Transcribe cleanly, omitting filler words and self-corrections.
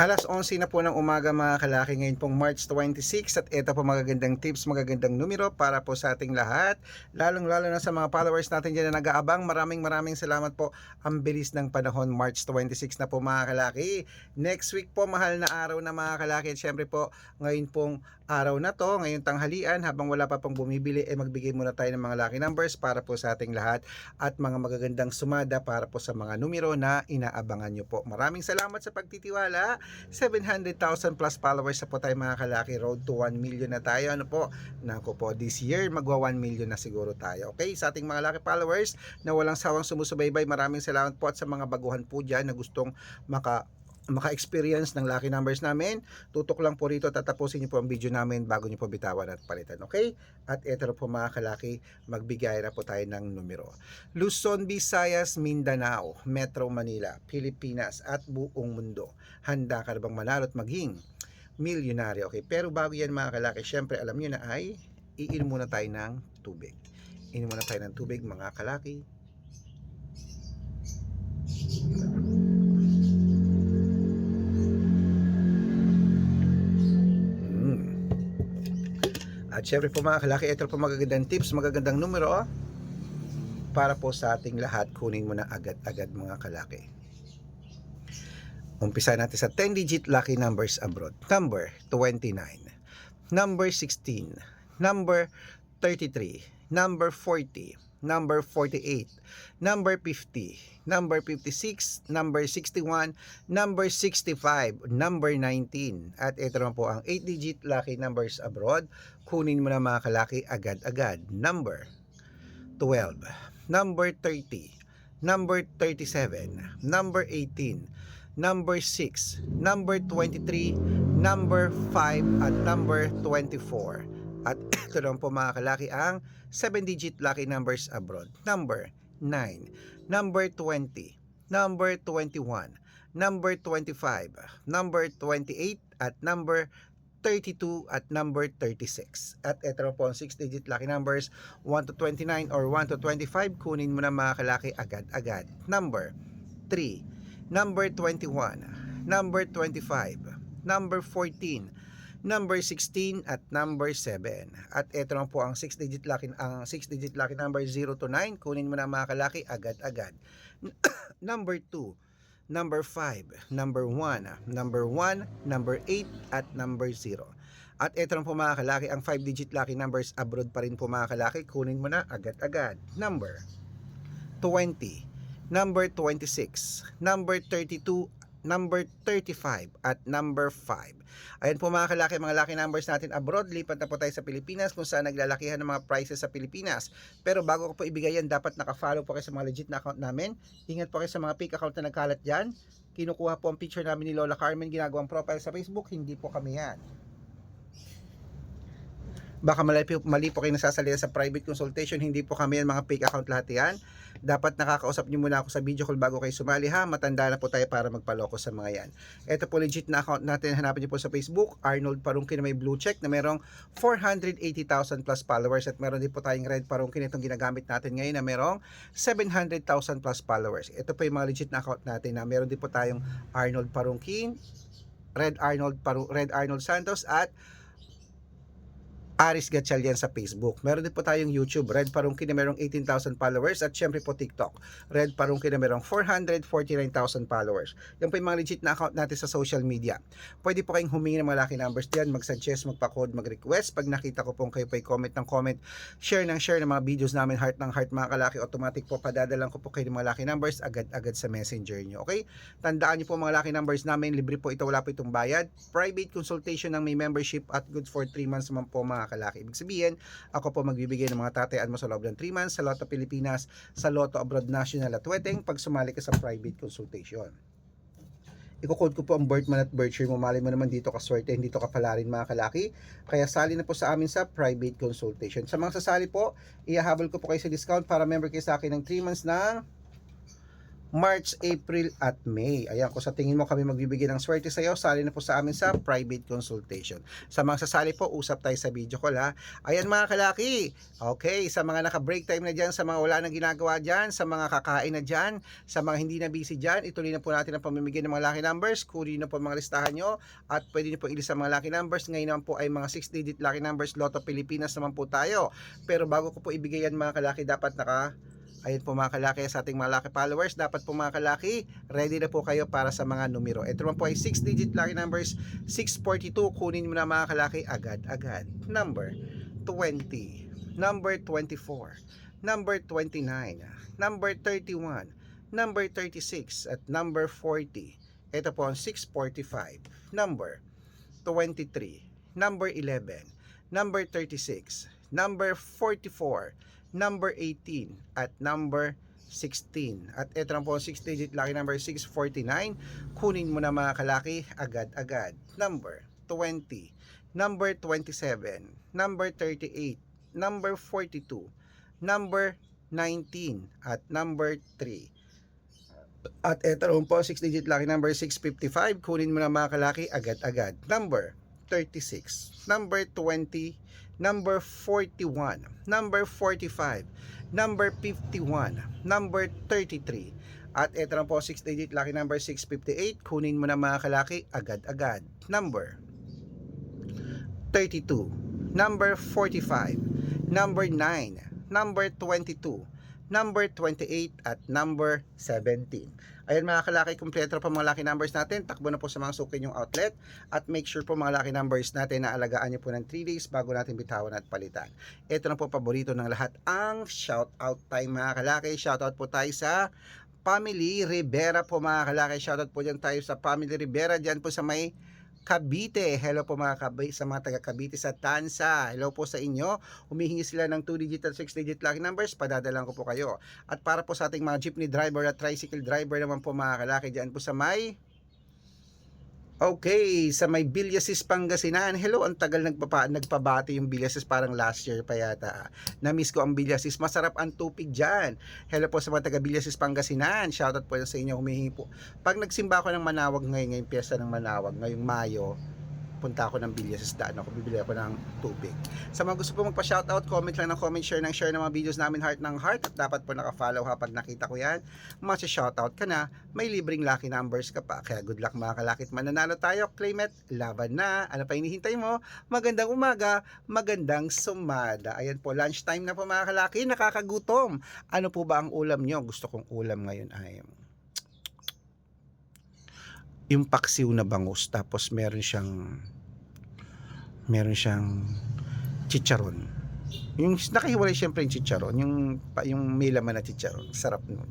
Alas 11 na po ng umaga mga kalaki, ngayon pong March 26, at ito po magagandang tips, magagandang numero para po sa ating lahat, lalong lalo na sa mga followers natin dyan na nag-aabang. Maraming salamat po. Ang bilis ng panahon, March 26 na po mga kalaki. Next week po, mahal na araw na mga kalaki, at syempre po ngayon pong araw na to, ngayong tanghalian, habang wala pa pong bumibili, magbigay muna tayo ng mga lucky numbers para po sa ating lahat, at mga magagandang sumada para po sa mga numero na inaabangan nyo po. Maraming salamat sa pagtitiwala. 700,000 plus followers na po tayo mga kalaki. Road to 1 million na tayo. Ano po? Naku po, this year magwa 1 million na siguro tayo. Okay, sa ating mga lucky followers na walang sawang sumusubaybay, maraming salamat po. At sa mga baguhan po dyan na gustong maka-experience ng lucky numbers namin, tutok lang po rito, tatapusin niyo po ang video namin bago niyo po bitawan at palitan. Okay? At ito na po mga kalaki, magbigay na po tayo ng numero. Luzon, Visayas, Mindanao, Metro Manila, Pilipinas at buong mundo. Handa ka na bang manalo at maging milyonaryo? Okay, pero bago yan mga kalaki, syempre alam niyo na ay iinom muna tayo ng tubig. Inom muna tayo ng tubig mga kalaki. At syempre po mga kalaki, ito po magagandang tips, magagandang numero para po sa ating lahat. Kunin mo na agad-agad mga kalaki. Umpisa natin sa 10-digit lucky numbers abroad. Number 29, number 16, number 33, number 40, number 48, number 50, number 56, number 61, number 65, number 19. At ito naman po ang 8-digit lucky numbers abroad. Kunin mo na mga kalaki agad-agad. Number 12, number 30, number 37, number 18, number 6, number 23, number 5, at number 24. At ito naman po mga kalaki ang 7-digit lucky numbers abroad. Number 9, number 20, number 21, number 25, number 28, at number 32, at number 36. At ito na po ang 6-digit lucky numbers 1 to 29 or 1 to 25. Kunin mo na mga kalaki agad-agad. Number 3, number 21, number 25, number 14, number 16, at number 7. At ito lang po ang 6-digit lucky number 0 to 9. Kunin mo na mga kalaki agad-agad. Number 2, number 5, number 1, number 1, number 8, at number 0. At ito lang po mga kalaki ang 5-digit lucky numbers abroad pa rin po mga kalaki. Kunin mo na agad-agad. Number 20, number 26, number 32, number 35, at number 5. Ayan po mga kalaki, mga lucky numbers natin abroad. Lipat na po tayo sa Pilipinas kung saan naglalakihan ng mga prices sa Pilipinas. Pero bago ko po ibigay yan, dapat naka-follow po kayo sa mga legit na account namin. Ingat po kayo sa mga fake account na nagkalat dyan. Kinukuha po ang picture namin ni Lola Carmen, ginagawang profile sa Facebook. Hindi po kami yan. Baka mali po kayo nasasalita sa private consultation. Hindi po kami yan, mga fake account lahat yan. Dapat nakakausap nyo muna ako sa video call bago kayo sumali ha. Matanda na po tayo para magpaloko sa mga yan. Ito po legit na account natin. Hanapin nyo po sa Facebook, Arnold Parungkin na may blue check na merong 480,000 plus followers. At meron din po tayong Red Parungkin itong ginagamit natin ngayon na merong 700,000 plus followers. Ito po yung mga legit na account natin na meron din po tayong Arnold Parungkin, Red Arnold Santos, at Aris Gatchalian sa Facebook. Meron din po tayong YouTube, Red Parungkin na merong 18,000 followers, at syempre po TikTok, Red Parungkin na merong 449,000 followers. Yan po yung mga legit na account natin sa social media. Pwede po kayong humingi ng mga lucky numbers diyan, mag-suggest, magpa-code, mag-request. Pag nakita ko pong kayo po ay comment ng comment, share ng mga videos namin, heart ng heart mga kalaki, automatic po padadalan ko po kayo ng mga lucky numbers agad-agad sa messenger nyo. Okay? Tandaan nyo po mga lucky numbers namin, libre po ito, wala po itong bayad. Private consultation ng may membership at good for 3 months naman po mga kalaki. Ibig sabihin, ako po magbibigay ng mga tatayaan mo sa loob ng 3 months sa Lotto Pilipinas, sa Lotto Abroad National at Weteng pag sumali ka sa private consultation. Iko-code ko po ang birth month at birth year mo. Malay mo naman dito ka swerte, hindi to kapala rin mga kalaki. Kaya sali na po sa amin sa private consultation. Sa mga sasali po, ihahabol ko po kayo sa discount para member kayo sa akin ng 3 months ng March, April at May. Ayan, kung sa tingin mo kami magbibigay ng swerte sa iyo, sali na po sa amin sa private consultation. Sa mga sasali po, usap tayo sa video call ha. Ayan mga kalaki, okay, sa mga naka-break time na dyan, sa mga wala nang ginagawa dyan, sa mga kakain na dyan, sa mga hindi na busy dyan, ituloy na po natin ang pamimigay ng mga lucky numbers. Kunin na po mga listahan nyo at pwede nyo po ilista mga lucky numbers. Ngayon naman po ay mga 6-digit lucky numbers, Lotto Pilipinas naman po tayo. Pero bago ko po ibigay yan mga kalaki, dapat ayun po mga kalaki, sa ating mga lucky followers, dapat po mga kalaki, ready na po kayo para sa mga numero. Ito naman po ay 6-digit lucky numbers, 642, kunin mo na mga kalaki agad-agad. Number 20, number 24, number 29, number 31, number 36, at number 40. Ito po ang 645, number 23, number 11, number 36, number 44, number 18 at number 16. At ito lang po 6-digit lucky number 649. Kunin mo na mga kalaki agad-agad. Number 20, number 27, number 38, number 42, number 19 at number 3. At ito lang po 6-digit lucky number 655. Kunin mo na mga kalaki agad-agad. Number 36, number 20, number 41, number 45, number 51, number 33. At ito lang po 6-digit lucky number 658. Kunin mo na mga kalaki agad-agad. Number 32, number 45, number 9, number 22, number 28 at number 17. Ayan mga kalaki, kumpleto pa mga lucky numbers natin. Takbo na po sa mga suki yung outlet at make sure po mga lucky numbers natin na alagaan nyo po ng 3 days bago natin bitawan at palitan. Ito na po paborito ng lahat, ang shout out time mga kalaki. Shout out po tayo sa Family Rivera po mga kalaki. Shout out po dyan tayo sa Family Rivera, dyan po sa may Cavite. Hello po mga sa mga taga Cavite sa Tansa. Hello po sa inyo. Humihingi sila ng 2-digit at 6-digit lucky numbers. Padadalan ko po kayo. At para po sa ating mga jeepney driver at tricycle driver naman po mga kalaki, dyan po sa may sa may Villasis, Pangasinan. Hello, ang tagal nagpabati yung Villasis, parang last year pa yata. Na-miss ko ang Villasis. Masarap ang tupig dyan. Hello po sa mga taga Villasis, Pangasinan. Shoutout po sa inyo, humihingi po. Pag nagsimba ako ng Manawag ngayong piyesta ng Manawag, ngayong Mayo, punta ako ng Villasis, daan ako, bibili ako ng tubig. Sa mga gusto po magpa-shoutout, comment lang ng comment, share ng mga videos namin, heart ng heart, at dapat po naka-follow ha. Pag nakita ko yan, shoutout ka na, may libreng lucky numbers ka pa. Kaya good luck mga kalakit, mananalo tayo, claim it, laban na. Ano pa hinihintay mo? Magandang umaga, magandang sumada. Ayan po, lunchtime na po mga kalaki, nakakagutom. Ano po ba ang ulam nyo? Gusto kong ulam ngayon ay yung paksiw na bangus, tapos meron siyang chicharon. Yung nakahiwalay syempre yung chicharon, yung may laman na chicharon. Sarap nun.